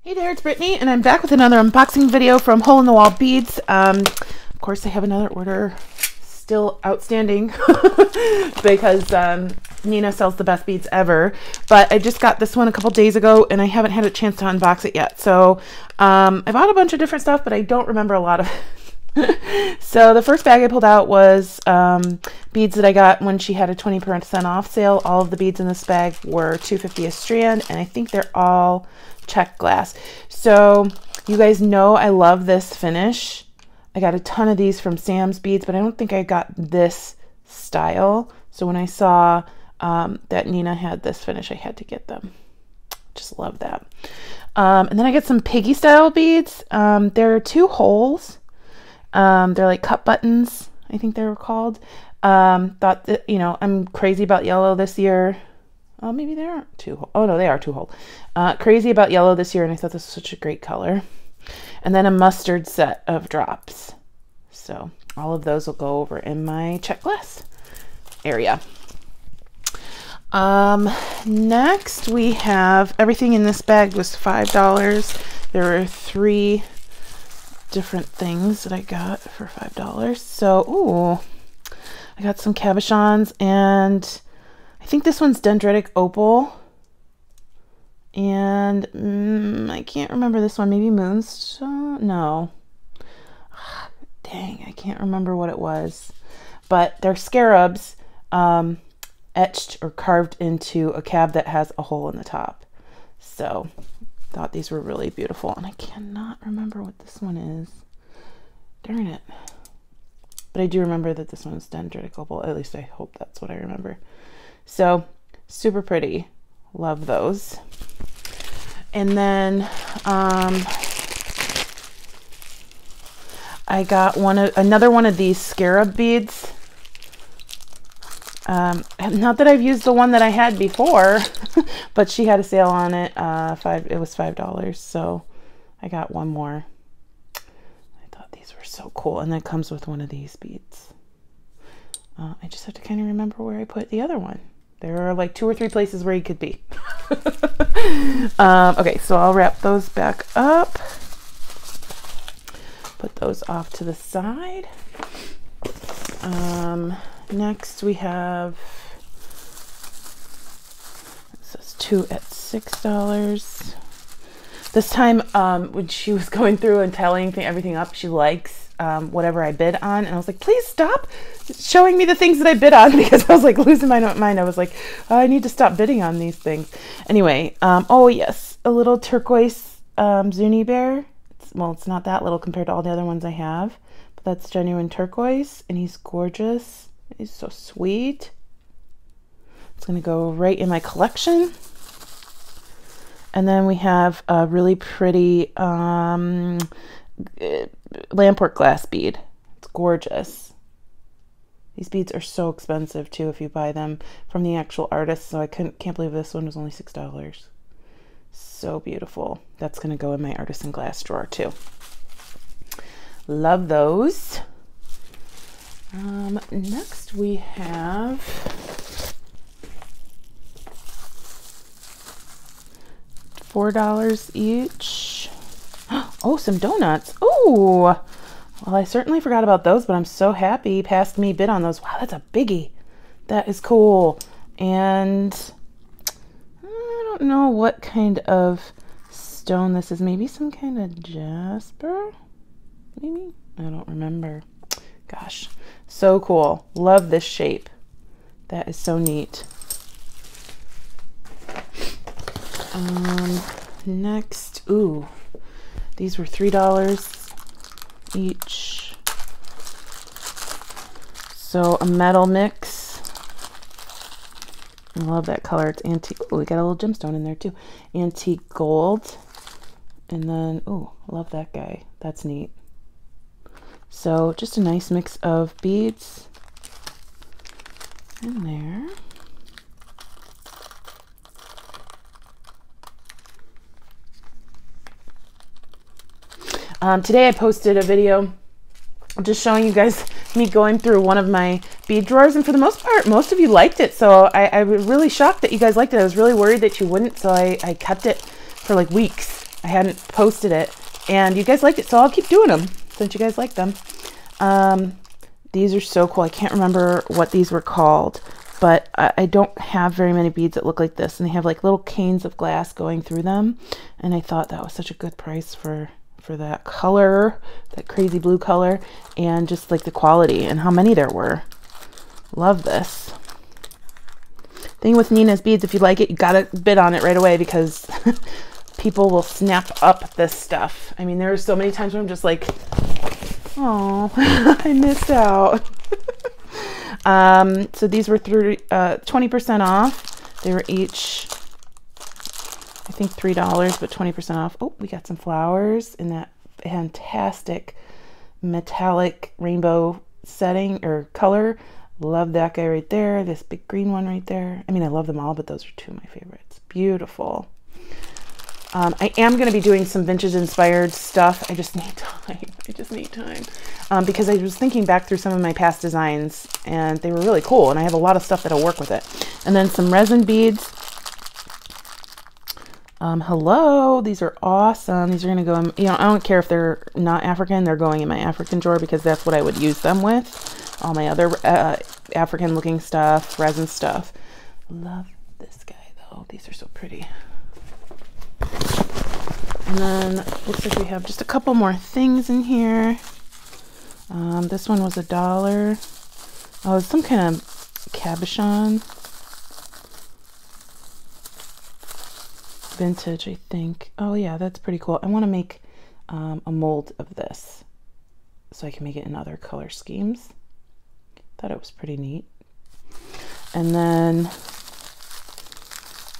Hey there, it's Brittany, and I'm back with another unboxing video from Hole in the Wall Beads. Of course, I have another order still outstanding because Nina sells the best beads ever. But I just got this one a couple days ago, and I haven't had a chance to unbox it yet. So I bought a bunch of different stuff, but I don't remember a lot of it. So the first bag I pulled out was beads that I got when she had a 20% off sale. All of the beads in this bag were $2.50 a strand, and I think they're all check glass. So you guys know I love this finish. I got a ton of these from Sam's Beads, but I don't think I got this style. So when I saw that Nina had this finish, I had to get them. Just love that. And then I get some piggy style beads. There are two holes. They're like cup buttons, I think they were called. Thought that, you know, I'm crazy about yellow this year. Oh, maybe they aren't two hole. Oh no, they are two hole. Crazy about yellow this year, and I thought this was such a great color. And then a mustard set of drops. So all of those will go over in my check glass area. Next we have everything in this bag was $5. There were 3 different things that I got for $5. So, ooh, I got some cabochons, and I think this one's Dendritic Opal. And I can't remember this one. Maybe Moonstone? No. Dang, I can't remember what it was. But they're scarabs etched or carved into a cab that has a hole in the top. So, thought these were really beautiful. And I cannot remember what this one is. Darn it. But I do remember that this one is Dendritic Opal. At least I hope that's what I remember. So, super pretty. Love those. And then I got another one of these Scarab Beads. Not that I've used the one that I had before, but she had a sale on it. It was $5, so I got one more. I thought these were so cool, and then it comes with one of these beads. I just have to kind of remember where I put the other one. There are like 2 or 3 places where you could be. Okay, so I'll wrap those back up. Put those off to the side. Next we have, it says 2 at $6. This time when she was going through and tallying everything up, she likes whatever I bid on, and I was like, please stop showing me the things that I bid on, because I was like losing my mind. I was like, oh, I need to stop bidding on these things. Anyway, oh yes, a little turquoise Zuni bear. Well, it's not that little compared to all the other ones I have, but that's genuine turquoise, and he's gorgeous. He's so sweet. It's gonna go right in my collection. And then we have a really pretty Lamport glass bead. It's gorgeous. These beads are so expensive too if you buy them from the actual artist, so I can't believe this one was only $6. So beautiful. That's gonna go in my artisan glass drawer too. Love those. Next we have $4 each. Oh, some donuts. Oh, well, I certainly forgot about those, but I'm so happy past me bid on those. Wow, that's a biggie. That is cool. And I don't know what kind of stone this is. Maybe some kind of Jasper? Maybe? I don't remember. Gosh, so cool. Love this shape. That is so neat. Next, ooh, these were $3 each. So a metal mix. I love that color. It's antique. Oh, we got a little gemstone in there too. Antique gold. And then, oh, love that guy. That's neat. So just a nice mix of beads in there. Today I posted a video just showing you guys me going through one of my bead drawers, and for the most part, most of you liked it. So I was really shocked that you guys liked it. I was really worried that you wouldn't, so I kept it for like weeks. I hadn't posted it, and you guys liked it, so I'll keep doing them since you guys like them. These are so cool. I can't remember what these were called, but I don't have very many beads that look like this, and they have like little canes of glass going through them, and I thought that was such a good price for that color, that crazy blue color, and just like the quality and how many there were. Love this. Thing with Nina's beads, if you like it, you gotta bid on it right away, because people will snap up this stuff. I mean, there are so many times where I'm just like, oh, I missed out. So these were 20% off. They were each, I think, $3, but 20% off. Oh, we got some flowers in that fantastic metallic rainbow setting or color. Love that guy right there. This big green one right there. I mean, I love them all, but those are two of my favorites. Beautiful. I am going to be doing some vintage inspired stuff. I just need time. I just need time. Because I was thinking back through some of my past designs, and they were really cool, and I have a lot of stuff that'll work with it. And then some resin beads. Hello, these are awesome. These are going to go in, you know, I don't care if they're not African, they're going in my African drawer, because that's what I would use them with. All my other African looking stuff, resin stuff. Love this guy though. These are so pretty. And then looks like we have just a couple more things in here. This one was $1. Oh, it's some kind of cabochon. Vintage, I think. Oh yeah, that's pretty cool. I want to make a mold of this so I can make it in other color schemes. Thought it was pretty neat. And then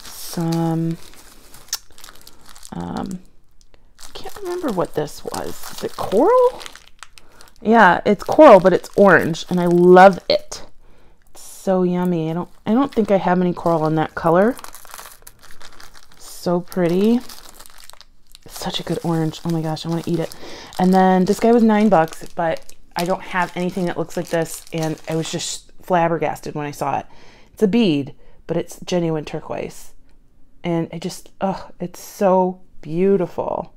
some I can't remember what this was. Is it coral? Yeah, it's coral, but it's orange, and I love it. It's so yummy. I don't think I have any coral in that color. So pretty. It's such a good orange. Oh my gosh, I want to eat it. And then this guy was $9, but I don't have anything that looks like this, and I was just flabbergasted when I saw it. It's a bead, but it's genuine turquoise. And it just, oh, it's so beautiful.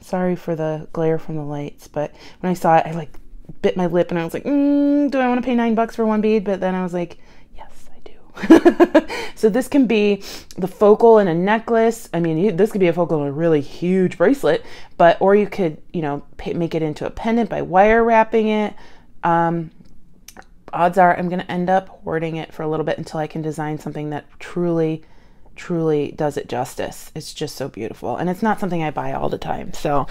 Sorry for the glare from the lights, but when I saw it, I like bit my lip and I was like, do I want to pay $9 for one bead? But then I was like, yes, I do. So this can be the focal in a necklace. I mean, this could be a focal in a really huge bracelet, or you could, you know, make it into a pendant by wire wrapping it. Odds are I'm going to end up hoarding it for a little bit until I can design something that truly does it justice. It's just so beautiful, and it's not something I buy all the time. So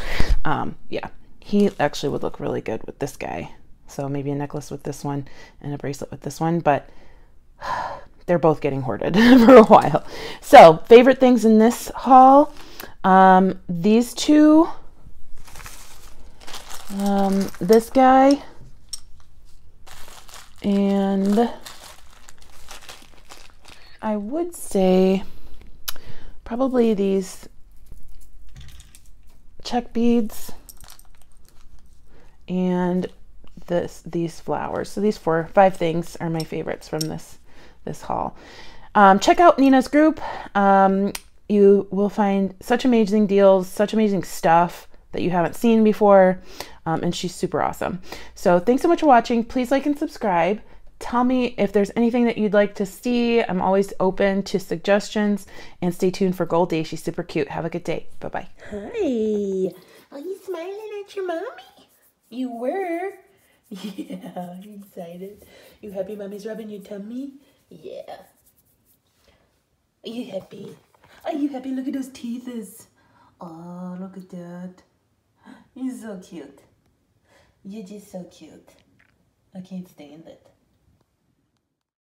yeah, he actually would look really good with this guy. So maybe a necklace with this one and a bracelet with this one, but they're both getting hoarded for a while. So favorite things in this haul, these two, this guy, and I would say probably these check beads and these flowers. So these 4 or 5 things are my favorites from this haul. Check out Nina's group. You will find such amazing deals, such amazing stuff that you haven't seen before, and she's super awesome. So thanks so much for watching. Please like and subscribe. Tell me if there's anything that you'd like to see. I'm always open to suggestions, and stay tuned for Goldie. She's super cute. Have a good day. Bye-bye. Hi. Are you smiling at your mommy? You were? Yeah, you excited? You happy mommy's rubbing your tummy? Yeah. Are you happy? Are you happy? Look at those teethers. Oh, look at that. You're so cute. You're just so cute. I can't stand it.